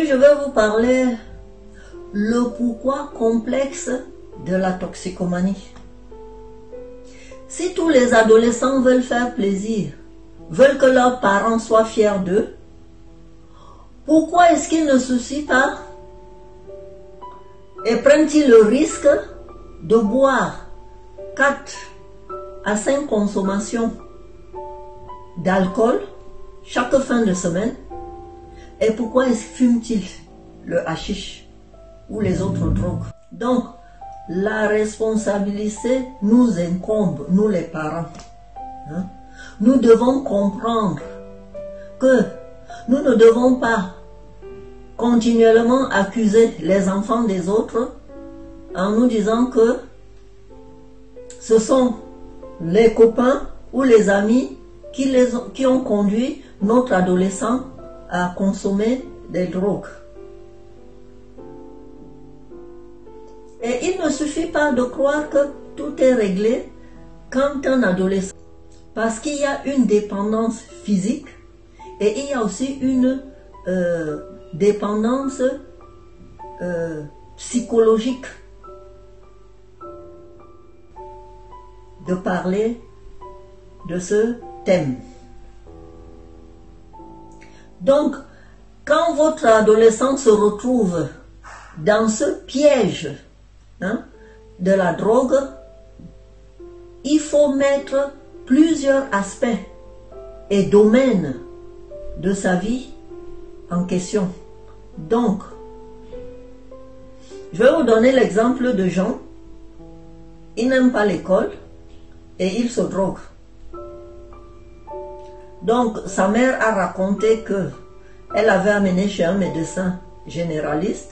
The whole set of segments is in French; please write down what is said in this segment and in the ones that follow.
je vais vous parler le pourquoi complexe de la toxicomanie. Si tous les adolescents veulent faire plaisir, veulent que leurs parents soient fiers d'eux, pourquoi est-ce qu'ils ne se soucient pas et prennent-ils le risque de boire 4 à 5 consommations d'alcool chaque fin de semaine? Et pourquoi fument-ils le hashish ou les autres drogues? Donc, la responsabilité nous incombe, nous les parents. Nous devons comprendre que nous ne devons pas continuellement accuser les enfants des autres en nous disant que ce sont les copains ou les amis qui ont conduit notre adolescent à consommer des drogues. Et il ne suffit pas de croire que tout est réglé quand un adolescent, parce qu'il y a une dépendance physique et il y a aussi une dépendance psychologique. De parler de ce thème. Donc, quand votre adolescent se retrouve dans ce piège de la drogue, il faut mettre plusieurs aspects et domaines de sa vie en question. Donc, je vais vous donner l'exemple de Jean. Il n'aime pas l'école et il se drogue. Donc, sa mère a raconté qu'elle avait amené chez un médecin généraliste.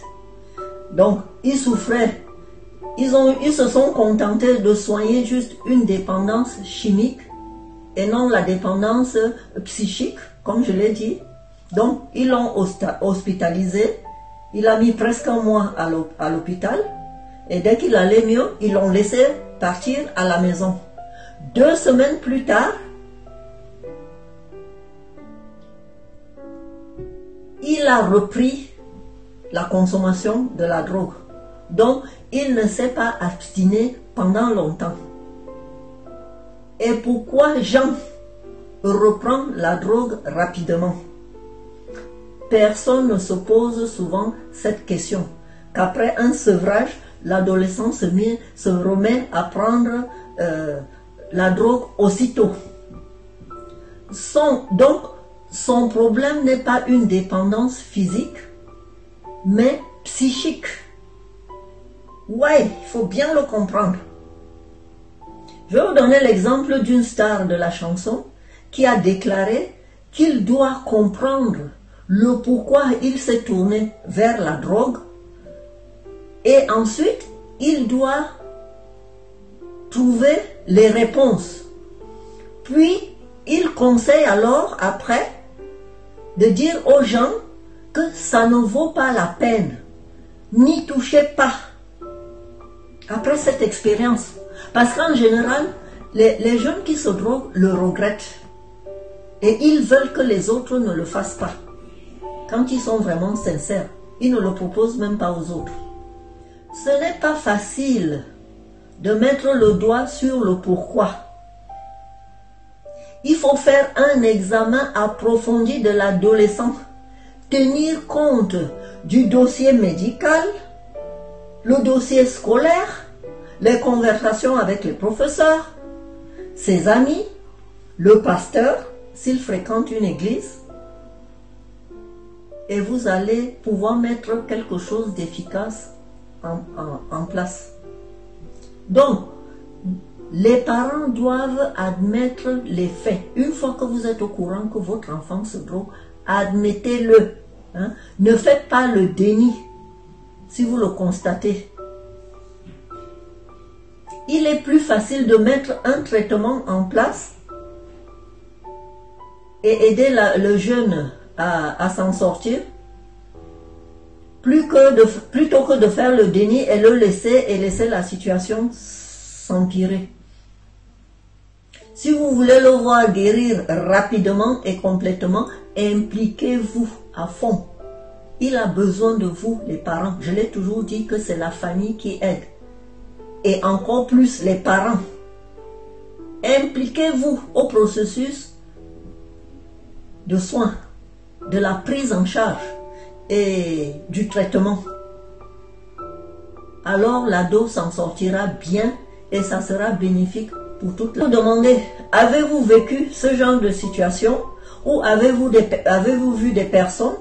Donc, il souffrait. Ils se sont contentés de soigner juste une dépendance chimique et non la dépendance psychique, comme je l'ai dit. Donc, ils l'ont hospitalisé. Il a mis presque un mois à l'hôpital. Et dès qu'il allait mieux, ils l'ont laissé partir à la maison. 2 semaines plus tard, il a repris la consommation de la drogue. Donc, il ne s'est pas abstiné pendant longtemps. Et pourquoi Jean reprend la drogue rapidement? Personne ne se pose souvent cette question. Qu'après un sevrage, l'adolescent se remet à prendre la drogue aussitôt. Donc, son problème n'est pas une dépendance physique, mais psychique. Ouais, il faut bien le comprendre. Je vais vous donner l'exemple d'une star de la chanson qui a déclaré qu'il doit comprendre le pourquoi il s'est tourné vers la drogue et ensuite il doit trouver les réponses. Puis il conseille alors après de dire aux gens que ça ne vaut pas la peine, n'y touchez pas. Après cette expérience, parce qu'en général, les jeunes qui se droguent le regrettent et ils veulent que les autres ne le fassent pas. Quand ils sont vraiment sincères, ils ne le proposent même pas aux autres. Ce n'est pas facile de mettre le doigt sur le pourquoi. Il faut faire un examen approfondi de l'adolescent, tenir compte du dossier médical, le dossier scolaire, les conversations avec les professeurs, ses amis, le pasteur, s'il fréquente une église, et vous allez pouvoir mettre quelque chose d'efficace en place. Donc, les parents doivent admettre les faits. Une fois que vous êtes au courant que votre enfant se drogue, admettez-le. Ne faites pas le déni si vous le constatez. Il est plus facile de mettre un traitement en place et aider le jeune à s'en sortir plutôt que de faire le déni et le laisser la situation s'empirer. Si vous voulez le voir guérir rapidement et complètement, impliquez-vous à fond. il a besoin de vous, les parents. Je l'ai toujours dit que c'est la famille qui aide. Et encore plus les parents. Impliquez-vous au processus de soins, de la prise en charge et du traitement. Alors l'ado s'en sortira bien et ça sera bénéfique pour toute la... Vous demandez, avez-vous vécu ce genre de situation ou avez-vous vu des personnes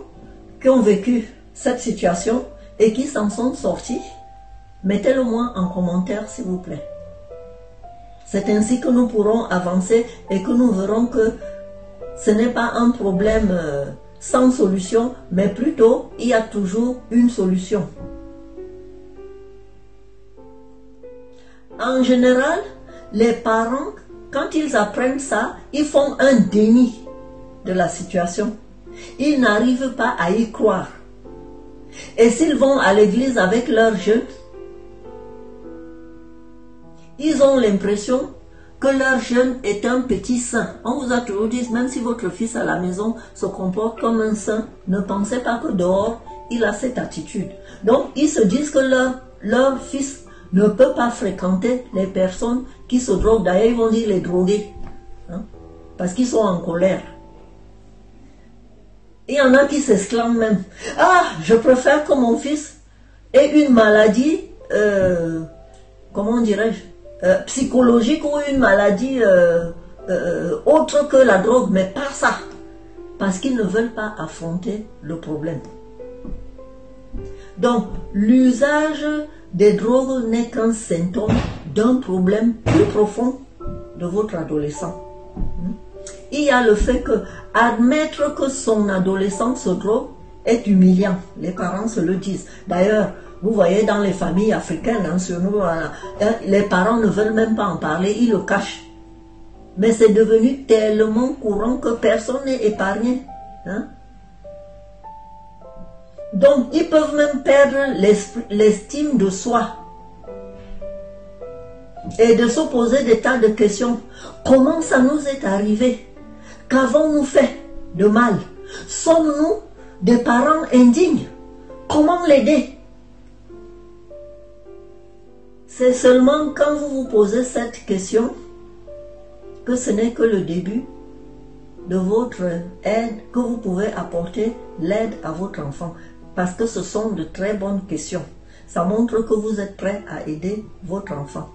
qui ont vécu cette situation et qui s'en sont sortis? Mettez-le moi en commentaire s'il vous plaît. C'est ainsi que nous pourrons avancer et que nous verrons que ce n'est pas un problème sans solution, mais plutôt il y a toujours une solution. En général, les parents, quand ils apprennent ça, ils font un déni de la situation. Ils n'arrivent pas à y croire. Et s'ils vont à l'église avec leurs jeunes, ils ont l'impression que leur jeune est un petit saint. On vous a toujours dit, même si votre fils à la maison se comporte comme un saint, ne pensez pas que dehors, il a cette attitude. Donc, ils se disent que leur fils ne peut pas fréquenter les personnes qui se droguent. D'ailleurs, ils vont dire les drogués. Hein, parce qu'ils sont en colère. Il y en a qui s'exclament même. Ah, je préfère que mon fils ait une maladie, comment dirais-je, psychologique ou une maladie autre que la drogue, mais pas ça. Parce qu'ils ne veulent pas affronter le problème. Donc, l'usage des drogues n'est qu'un symptôme d'un problème plus profond de votre adolescent. Il y a le fait que admettre que son adolescent se drogue est humiliant. Les parents se le disent. D'ailleurs, vous voyez dans les familles africaines, hein, sur nous, les parents ne veulent même pas en parler, ils le cachent. Mais c'est devenu tellement courant que personne n'est épargné. Hein? Donc, ils peuvent même perdre l'estime de soi. Et de se poser des tas de questions. Comment ça nous est arrivé? Qu'avons-nous fait de mal? Sommes-nous des parents indignes? Comment l'aider? C'est seulement quand vous vous posez cette question que ce n'est que le début de votre aide, que vous pouvez apporter l'aide à votre enfant. Parce que ce sont de très bonnes questions. Ça montre que vous êtes prêt à aider votre enfant.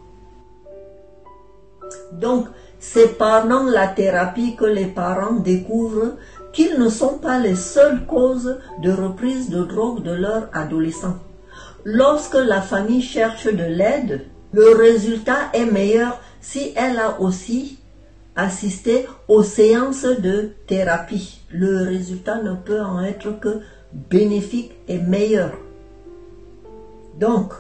Donc, c'est pendant la thérapie que les parents découvrent qu'ils ne sont pas les seules causes de reprise de drogue de leur adolescent. Lorsque la famille cherche de l'aide, le résultat est meilleur si elle a aussi assisté aux séances de thérapie. Le résultat ne peut en être que bénéfique et meilleur. Donc,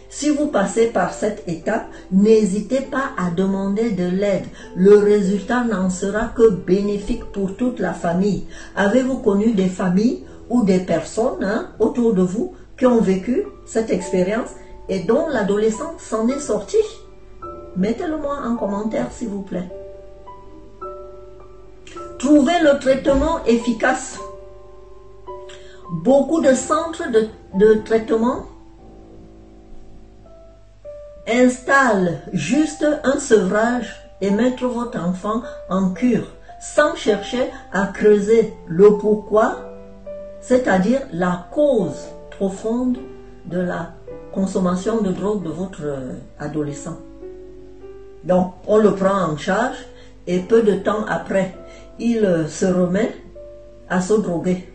si vous passez par cette étape, n'hésitez pas à demander de l'aide. Le résultat n'en sera que bénéfique pour toute la famille. Avez-vous connu des familles ou des personnes autour de vous qui ont vécu cette expérience et dont l'adolescent s'en est sorti? Mettez-le moi en commentaire s'il vous plaît. Trouvez le traitement efficace. Beaucoup de centres de traitement installent juste un sevrage et mettre votre enfant en cure sans chercher à creuser le pourquoi, c'est-à-dire la cause profonde de la consommation de drogue de votre adolescent. Donc, on le prend en charge et peu de temps après, il se remet à se droguer.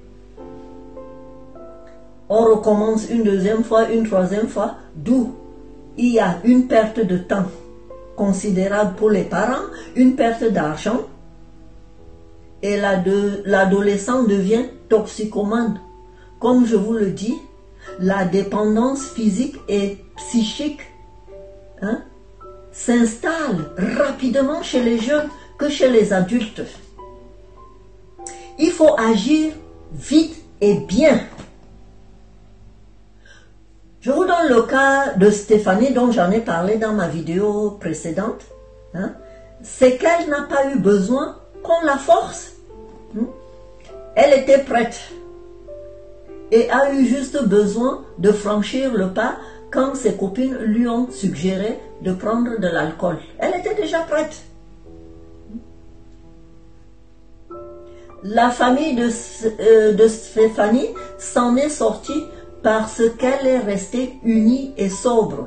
On recommence une deuxième fois, une troisième fois, d'où il y a une perte de temps considérable pour les parents, une perte d'argent, et l'adolescent devient toxicomane. Comme je vous le dis, la dépendance physique et psychique s'installe rapidement chez les jeunes que chez les adultes. Il faut agir vite et bien. Je vous donne le cas de Stéphanie dont j'en ai parlé dans ma vidéo précédente. C'est qu'elle n'a pas eu besoin qu'on la force. Elle était prête. et a eu juste besoin de franchir le pas quand ses copines lui ont suggéré de prendre de l'alcool. Elle était déjà prête. La famille de Stéphanie s'en est sortie parce qu'elle est restée unie et sobre.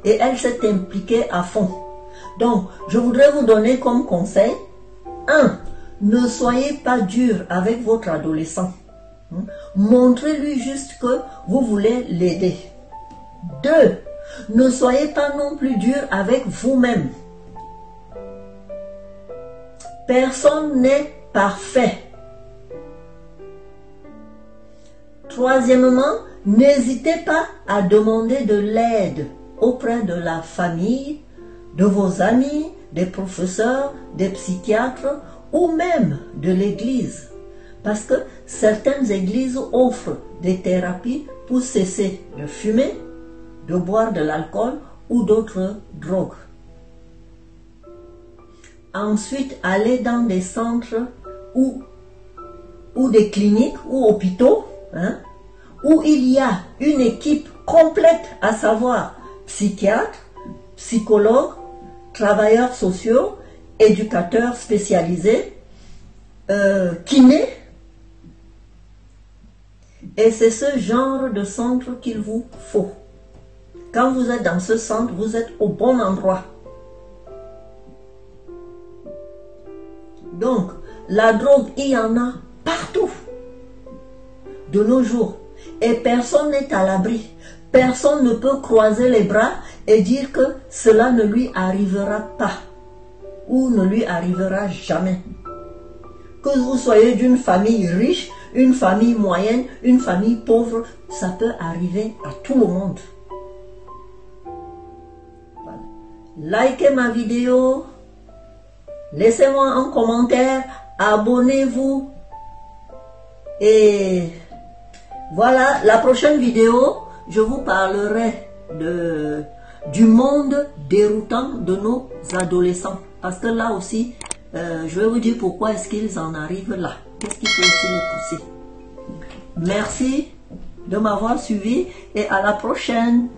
Et elle s'est impliquée à fond. Donc, je voudrais vous donner comme conseil, 1. Ne soyez pas dur avec votre adolescent. Montrez-lui juste que vous voulez l'aider. 2. Ne soyez pas non plus dur avec vous-même. Personne n'est parfait. Troisièmement, n'hésitez pas à demander de l'aide auprès de la famille, de vos amis, des professeurs, des psychiatres ou même de l'église. Parce que certaines églises offrent des thérapies pour cesser de fumer, de boire de l'alcool ou d'autres drogues. Ensuite, allez dans des centres ou des cliniques ou hôpitaux, où il y a une équipe complète, à savoir psychiatres, psychologues, travailleurs sociaux, éducateurs spécialisés, kinés. Et c'est ce genre de centre qu'il vous faut. Quand vous êtes dans ce centre, vous êtes au bon endroit. Donc, la drogue, il y en a partout. De nos jours. Et personne n'est à l'abri. Personne ne peut croiser les bras et dire que cela ne lui arrivera pas. Ou ne lui arrivera jamais. Que vous soyez d'une famille riche, une famille moyenne, une famille pauvre, ça peut arriver à tout le monde. Voilà. Likez ma vidéo. Laissez-moi un commentaire. Abonnez-vous. Et voilà, la prochaine vidéo, je vous parlerai du monde déroutant de nos adolescents. Parce que là aussi, je vais vous dire pourquoi est-ce qu'ils en arrivent là. Qu'est-ce qui peut les pousser. Merci de m'avoir suivi et à la prochaine.